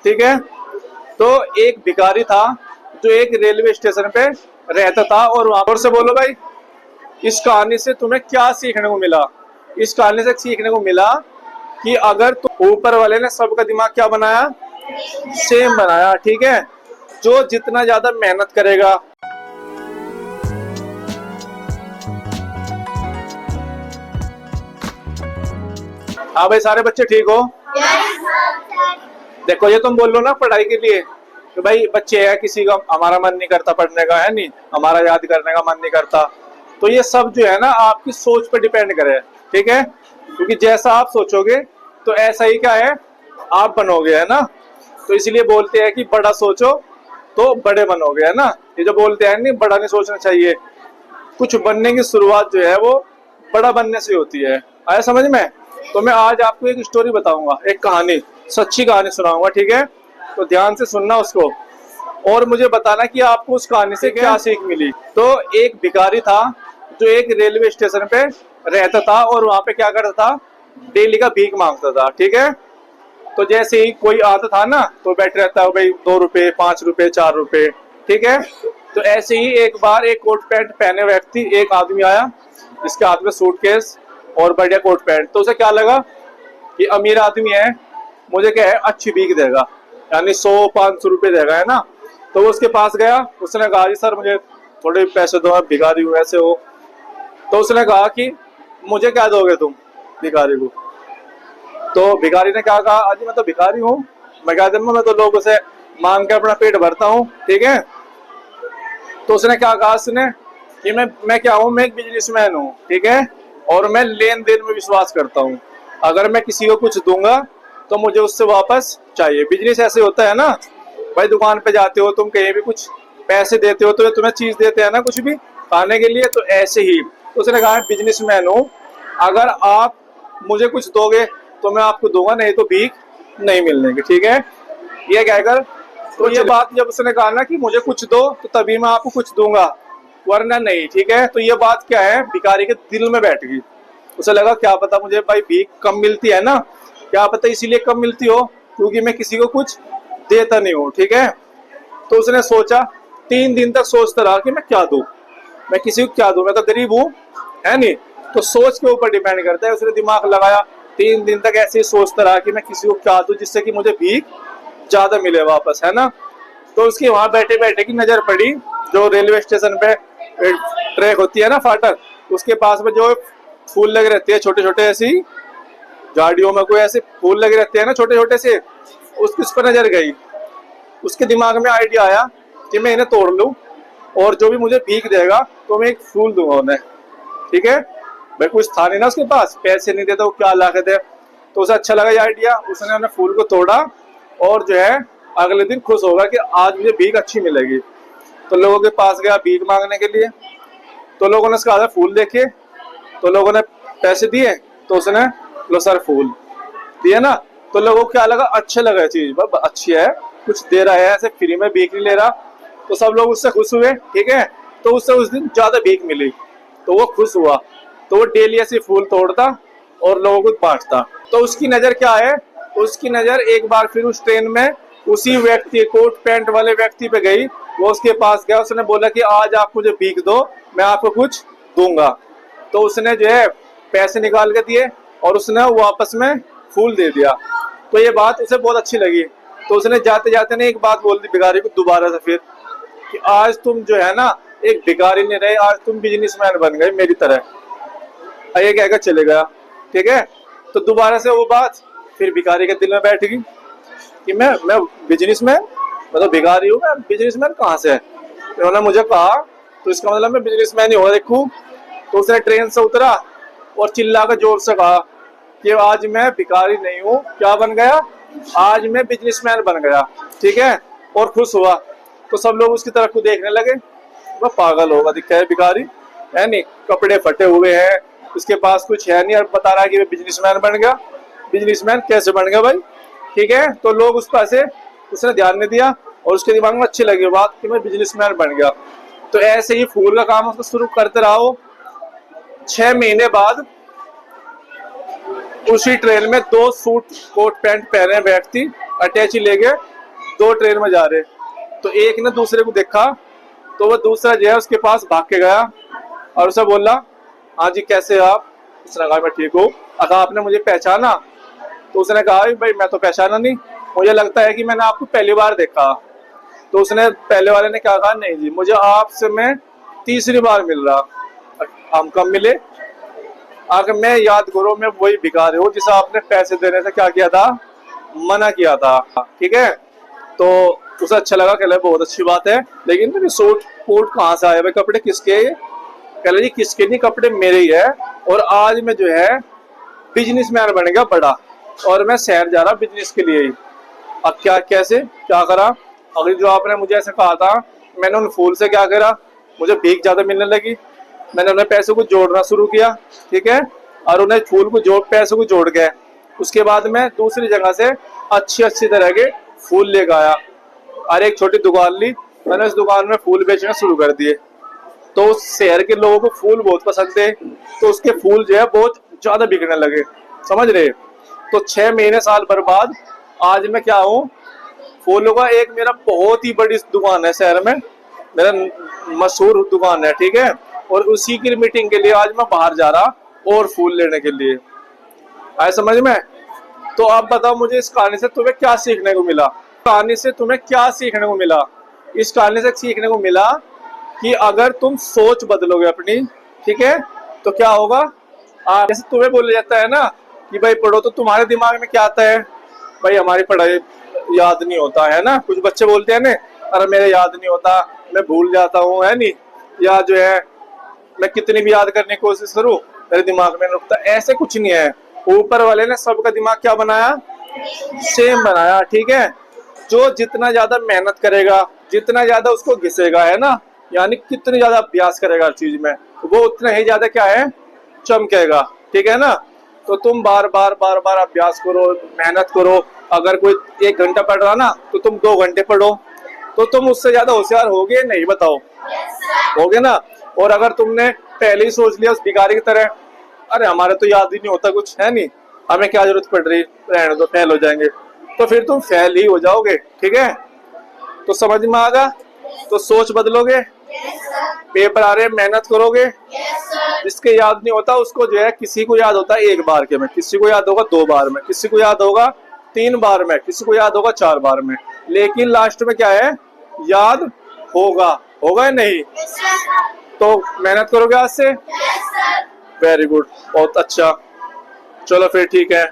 ठीक है। तो एक भिखारी था जो एक रेलवे स्टेशन पे रहता था, और वहां पर से बोलो भाई, इस कहानी से तुम्हें क्या सीखने को मिला? इस कहानी से सीखने को मिला कि अगर तो ऊपर वाले ने सबका दिमाग क्या बनाया, सेम बनाया, ठीक है। जो जितना ज्यादा मेहनत करेगा। हाँ भाई, सारे बच्चे ठीक हो? देखो, ये तुम बोल लो ना पढ़ाई के लिए कि भाई बच्चे हैं, किसी का हमारा मन नहीं करता पढ़ने का, है नहीं, हमारा याद करने का मन नहीं करता। तो ये सब जो है ना आपकी सोच पर डिपेंड करे, ठीक है। क्योंकि जैसा आप सोचोगे तो ऐसा ही क्या है, आप बनोगे, है ना। तो इसलिए बोलते हैं कि बड़ा सोचो तो बड़े बनोगे, है ना। ये जो बोलते हैं नहीं, बड़ा नहीं सोचना चाहिए। कुछ बनने की शुरुआत जो है वो बड़ा बनने से होती है। आया समझ में? तो मैं आज आपको एक स्टोरी बताऊंगा, एक कहानी, सच्ची कहानी सुनाऊंगा, ठीक है। तो ध्यान से सुनना उसको, और मुझे बताना कि आपको उस कहानी से क्या सीख मिली। तो एक भिखारी था जो एक रेलवे स्टेशन पे रहता था, और वहां पे क्या करता था, डेली का भीख मांगता था, ठीक है। तो जैसे ही कोई आता था ना तो बैठ रहता है भाई, 2 रुपए, 5 रुपए, 4 रुपए, ठीक है। तो ऐसे ही एक बार एक कोट पैंट पहने व्यक्ति, एक आदमी आया, जिसके हाथ में सूटकेस और बढ़िया कोट पैंट। तो उसे क्या लगा कि अमीर आदमी है, मुझे क्या है, अच्छी भीख देगा, यानी 100-500 रुपए देगा, है ना। तो वो उसके पास गया, उसने कहा जी सर मुझे थोड़े पैसे दो, मैं भिखारी हूँ, ऐसे हो। तो उसने कहा कि मुझे क्या दोगे तुम भिखारी को? तो भिखारी ने क्या कहा, अजी मैं तो भिखारी हूँ, मैं क्या दूंगा, मैं तो लोगों से मांग के अपना पेट भरता हूँ, ठीक है। तो उसने क्या कहा, उसने कि मैं क्या हूँ, मैं एक बिजनेसमैन हूँ, ठीक है। और मैं लेन देन में विश्वास करता हूँ। अगर मैं किसी को कुछ दूंगा तो मुझे उससे वापस चाहिए। बिजनेस ऐसे होता है ना भाई, दुकान पे जाते हो तुम, कहीं भी कुछ पैसे देते हो तो तुम्हें चीज देते हैं ना, कुछ भी खाने के लिए। तो ऐसे ही तो उसने कहा बिजनेसमैन हूँ, अगर आप मुझे कुछ दोगे तो मैं आपको दूंगा, नहीं तो भीख नहीं मिलने की, ठीक है। ये कहकर, तो ये बात जब उसने कहा ना कि मुझे कुछ दो तो तभी मैं आपको कुछ दूंगा, वरना नहीं, ठीक है। तो ये बात क्या है, भिखारी के दिल में बैठ गई। उसे लगा क्या पता मुझे भाई भीख कम मिलती है ना, क्या पता इसीलिए कम मिलती हो क्योंकि मैं किसी को कुछ देता नहीं हूँ, ठीक है। तो उसने सोचा, 3 दिन तक सोचता रहा कि मैं क्या दूं, मैं किसी को क्या दूं, मैं तो गरीब हूँ, है नहीं। तो सोच के ऊपर डिपेंड करता है। उसने दिमाग लगाया, 3 दिन तक ऐसे ही सोचता रहा कि मैं किसी को क्या दूं जिससे कि मुझे भीख ज्यादा मिले वापस, है ना। तो उसकी वहां बैठे बैठे की नजर पड़ी, जो रेलवे स्टेशन पे ट्रैक होती है ना, फाटक, उसके पास में जो फूल लगे रहते हैं छोटे छोटे, ऐसी गाड़ियों में कोई ऐसे फूल लगे रहते हैं ना छोटे छोटे से, उसकी उस पर नजर गई। उसके दिमाग में आइडिया आया कि मैं इन्हें तोड़ लूं, और जो भी मुझे भीख देगा तो मैं एक फूल दूंगा उन्हें, ठीक है। भाई कुछ था नहीं ना उसके पास, पैसे नहीं देता, वो क्या ला के दे। तो उसे अच्छा लगा ये आइडिया, उसने उन्हें फूल को तोड़ा, और जो है अगले दिन खुश होगा कि आज मुझे भीख अच्छी मिलेगी। तो लोगों के पास गया भीख मांगने के लिए। तो लोगों ने उसका आधा फूल देखे, तो लोगों ने पैसे दिए, तो उसने लो सर फूल दिए ना। तो लोगों को क्या लगा, अच्छे लगा चीज, अच्छी है, कुछ दे रहा है, ऐसे फ्री में भीख नहीं ले रहा। तो सब लोग उससे खुश हुए, ठीक है। तो उससे उस दिन ज्यादा भीख मिली, तो वो खुश हुआ। तो वो डेली ऐसे फूल तोड़ता और लोगों को बांटता। तो उसकी नजर क्या है, उसकी नजर एक बार फिर उस ट्रेन में उसी व्यक्ति, कोट पैंट वाले व्यक्ति पे गई। वो उसके पास गया, उसने बोला कि आज आप मुझे भीख दो, मैं आपको कुछ दूंगा। तो उसने जो है पैसे निकाल के दिए, और उसने वापस में फूल दे दिया। तो ये बात उसे बहुत अच्छी लगी। तो उसने जाते जाते ने एक बात बोल दी भिखारी को दोबारा से फिर, कि आज तुम जो है ना एक भिखारी नहीं रहे, आज तुम बिजनेसमैन बन गए मेरी तरह। ये कहकर चले गया, ठीक है। तो दोबारा से वो बात फिर भिखारी के दिल में बैठ गई कि मैं बिजनेसमैन, मैं तो भिखारी हूँ, मैं बिजनेसमैन कहाँ से है। उन्होंने मुझे कहा तो इसका मतलब मैं बिजनेसमैन ही हो देखूं। तो उसने ट्रेन से उतरा और चिल्ला कर जोर से कहा कि आज मैं भिखारी नहीं हूँ, क्या बन गया, आज मैं बिजनेसमैन बन गया, ठीक है। और खुश हुआ। तो सब लोग उसकी तरफ को देखने लगे, वह पागल होगा दिखता है भिखारी, है नहीं, कपड़े फटे हुए हैं, उसके पास कुछ है नहीं, और बता रहा है कि मैं बिजनेसमैन बन गया। बिजनेसमैन कैसे बन गया भाई, ठीक है। तो लोग उस पर से, उसने ध्यान नहीं दिया, और उसके दिमाग में अच्छी लगी बात कि मैं बिजनेसमैन बन गया। तो ऐसे ही फूल का काम उसको शुरू करते रहो। 6 महीने बाद उसी ट्रेन में 2 सूट कोट पैंट पहने व्यक्ति अटैची ले गए, दो ट्रेन में जा रहे, तो एक ने दूसरे को देखा, तो वो दूसरा जो है उसके पास भाग के गया और उसे बोला, हाँ जी कैसे हो आप? उसने कहा मैं ठीक हूँ। अगर आपने मुझे पहचाना? तो उसने कहा भाई मैं तो पहचाना नहीं, मुझे लगता है कि मैंने आपको पहली बार देखा। तो उसने, पहले वाले ने क्या कहा, नहीं जी मुझे आपसे मैं तीसरी बार मिल रहा। हम कब मिले? अगर मैं याद करो, मैं वही भिखारी हूँ जिसे आपने पैसे देने से क्या किया था, मना किया था। ठीक है, तो उसे अच्छा लगा, कह बहुत अच्छी बात है, लेकिन मेरे सूट कोट कहाँ से आए भाई, कपड़े किसके? कह जी किसके नहीं, कपड़े मेरे ही है, और आज मैं जो है बिजनेसमैन बन गया बड़ा, और मैं शहर जा रहा बिजनेस के लिए ही। अब क्या, कैसे क्या करा? अगर जो आपने मुझे ऐसे कहा था, मैंने उन फूल से क्या करा, मुझे भीख ज्यादा मिलने लगी, मैंने उन्हें पैसों को जोड़ना शुरू किया। ठीक है, और उन्हें फूल को जोड़, पैसों को जोड़ गए, उसके बाद मैं दूसरी जगह से अच्छी अच्छी तरह के फूल लेकर आया, और एक छोटी दुकान ली, मैंने उस दुकान में फूल बेचना शुरू कर दिए। तो उस शहर के लोगों को फूल बहुत पसंद थे, तो उसके फूल जो है बहुत ज्यादा बिकने लगे, समझ रहे? तो 6 महीने साल भर बाद आज मैं क्या हूँ, फूलों का एक मेरा बहुत ही बड़ी दुकान है शहर में, मेरा मशहूर दुकान है। ठीक है, और उसी की मीटिंग के लिए आज मैं बाहर जा रहा और फूल लेने के लिए, आए समझ में? तो आप बताओ मुझे इस कहानी से तुम्हें क्या सीखने को मिला? कहानी से तुम्हें क्या सीखने को मिला? इस कहानी से सीखने को मिला कि अगर तुम सोच बदलोगे अपनी, ठीक है, तो क्या होगा। जैसे तुम्हें बोला जाता है ना कि भाई पढ़ो, तो तुम्हारे दिमाग में क्या आता है, भाई हमारी पढ़ाई याद नहीं होता है ना, कुछ बच्चे बोलते हैं ना, अरे मेरे याद नहीं होता, मैं भूल जाता हूँ, है नहीं, या जो है मैं कितनी भी याद करने की कोशिश करूँ मेरे दिमाग में नहीं रुकता। ऐसे कुछ नहीं है, ऊपर वाले ने सबका दिमाग क्या बनाया, सेम बनाया। ठीक है, जो जितना ज्यादा मेहनत करेगा, जितना ज्यादा उसको घिसेगा, है ना, यानी कितनी ज्यादा अभ्यास करेगा हर चीज में, वो उतना ही ज्यादा क्या है, चमकेगा। ठीक है ना, तो तुम बार बार बार बार अभ्यास करो, मेहनत करो। अगर कोई 1 घंटा पढ़ रहा ना, तो तुम 2 घंटे पढ़ो, तो तुम उससे ज्यादा होशियार होगे नहीं, बताओ? होगे ना। और अगर तुमने पहले ही सोच लिया उस भिखारी की तरह, अरे हमारे तो याद ही नहीं होता कुछ, है नहीं, हमें क्या जरूरत पड़ रही, रहने दो, फेल हो जाएंगे, तो फिर तुम फेल ही हो जाओगे। ठीक है, तो समझ में आ गया? तो सोच बदलोगे, पेपर आ रहे, मेहनत करोगे। जिसके याद नहीं होता उसको जो है, किसी को याद होता है 1 बार के में, किसी को याद होगा 2 बार में, किसी को याद होगा 3 बार में, किसी को याद होगा 4 बार में, लेकिन लास्ट में क्या है, याद होगा। होगा या नहीं? तो मेहनत करोगे आज से। वेरी गुड, बहुत अच्छा। चलो फिर ठीक है।